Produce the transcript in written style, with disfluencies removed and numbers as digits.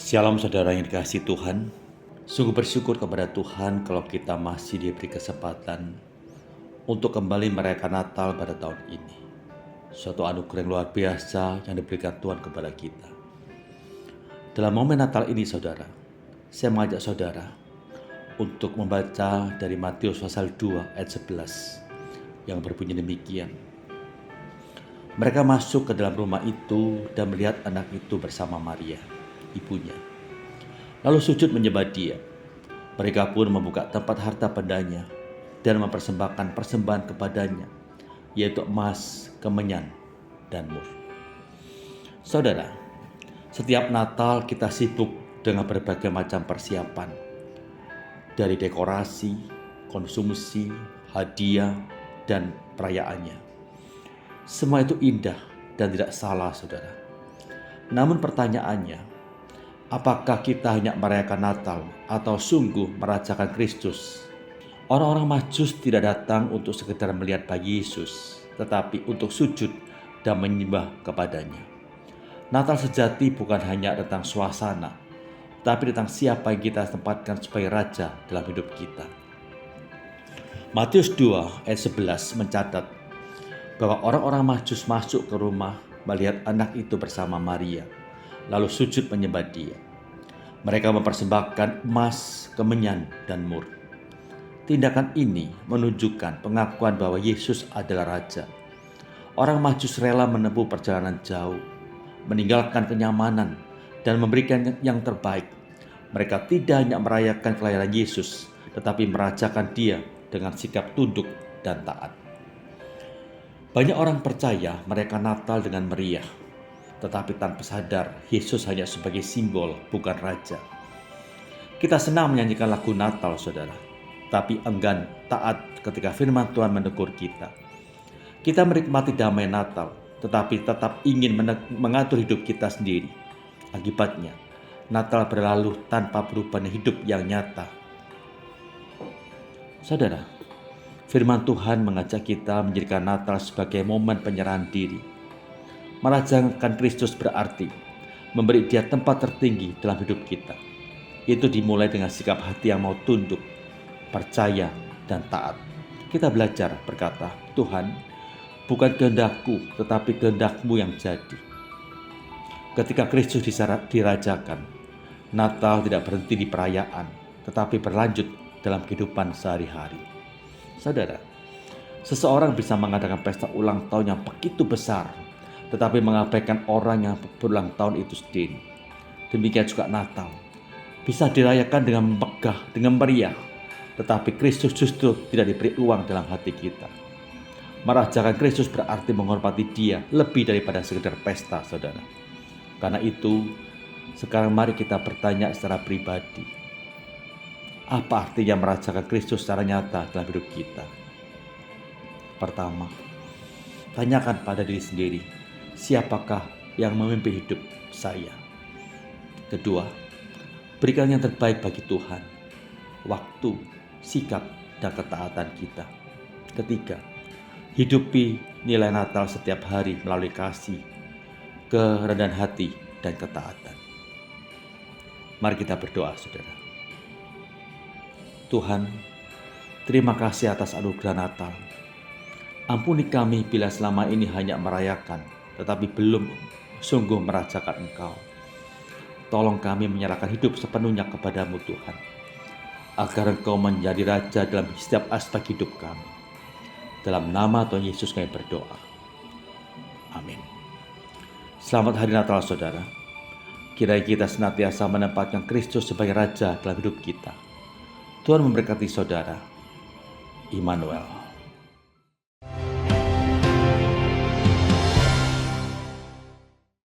Shalom saudara yang dikasihi Tuhan. Sungguh bersyukur kepada Tuhan kalau kita masih diberi kesempatan untuk kembali merayakan Natal pada tahun ini. Suatu anugerah yang luar biasa yang diberikan Tuhan kepada kita. Dalam momen Natal ini saudara, saya mengajak saudara untuk membaca dari Matius pasal 2 ayat 11 yang berbunyi demikian. Mereka masuk ke dalam rumah itu dan melihat anak itu bersama Maria, ibunya. Lalu sujud menyembah dia. Mereka pun membuka tempat harta bendanya dan mempersembahkan persembahan kepadanya, yaitu emas, kemenyan, dan mur. Saudara, setiap Natal kita sibuk dengan berbagai macam persiapan. Dari dekorasi, konsumsi, hadiah, dan perayaannya. Semua itu indah dan tidak salah, saudara. Namun pertanyaannya, apakah kita hanya merayakan Natal atau sungguh merajakan Kristus? Orang-orang Majus tidak datang untuk sekedar melihat bayi Yesus, tetapi untuk sujud dan menyembah kepadanya. Natal sejati bukan hanya tentang suasana, tapi tentang siapa yang kita tempatkan sebagai Raja dalam hidup kita. Matius 2 ayat 11 mencatat bahwa orang-orang Majus masuk ke rumah melihat anak itu bersama Maria, lalu sujud menyembah dia. Mereka mempersembahkan emas, kemenyan, dan mur. Tindakan ini menunjukkan pengakuan bahwa Yesus adalah Raja. Orang Majus rela menempuh perjalanan jauh, meninggalkan kenyamanan, dan memberikan yang terbaik. Mereka tidak hanya merayakan kelahiran Yesus, tetapi merajakan dia dengan sikap tunduk dan taat. Banyak orang percaya merayakan Natal dengan meriah, tetapi tanpa sadar Yesus hanya sebagai simbol, bukan Raja. Kita senang menyanyikan lagu Natal, saudara, tapi enggan taat ketika firman Tuhan menegur kita. Kita menikmati damai Natal, tetapi tetap ingin mengatur hidup kita sendiri. Akibatnya, Natal berlalu tanpa perubahan hidup yang nyata. Saudara, firman Tuhan mengajak kita menjadikan Natal sebagai momen penyerahan diri. Merajakan Kristus berarti memberi dia tempat tertinggi dalam hidup kita. Itu dimulai dengan sikap hati yang mau tunduk, percaya, dan taat. Kita belajar berkata, Tuhan, bukan kehendakku, tetapi kehendak-Mu yang jadi. Ketika Kristus dirajakan, Natal tidak berhenti di perayaan, tetapi berlanjut dalam kehidupan sehari-hari. Saudara, seseorang bisa mengadakan pesta ulang tahun yang begitu besar, tetapi mengabaikan orang yang berulang tahun itu sendiri. Demikian juga Natal. Bisa dirayakan dengan megah, dengan meriah, tetapi Kristus justru tidak diberi ruang dalam hati kita. Merajakan Kristus berarti menghormati Dia lebih daripada sekedar pesta, saudara. Karena itu, sekarang mari kita bertanya secara pribadi. Apa artinya merajakan Kristus secara nyata dalam hidup kita? Pertama, tanyakan pada diri sendiri, siapakah yang memimpin hidup saya? Kedua, berikan yang terbaik bagi Tuhan, waktu, sikap, dan ketaatan kita. Ketiga, hidupi nilai Natal setiap hari melalui kasih, kerendahan hati, dan ketaatan. Mari kita berdoa, saudara. Tuhan, terima kasih atas anugerah Natal. Ampuni kami bila selama ini hanya merayakan, tetapi belum sungguh merajakan Engkau. Tolong kami menyerahkan hidup sepenuhnya kepadamu Tuhan, agar Engkau menjadi Raja dalam setiap aspek hidup kami. Dalam nama Tuhan Yesus kami berdoa. Amin. Selamat Hari Natal, saudara. Kiranya kita senantiasa menempatkan Kristus sebagai Raja dalam hidup kita. Tuhan memberkati saudara. Immanuel.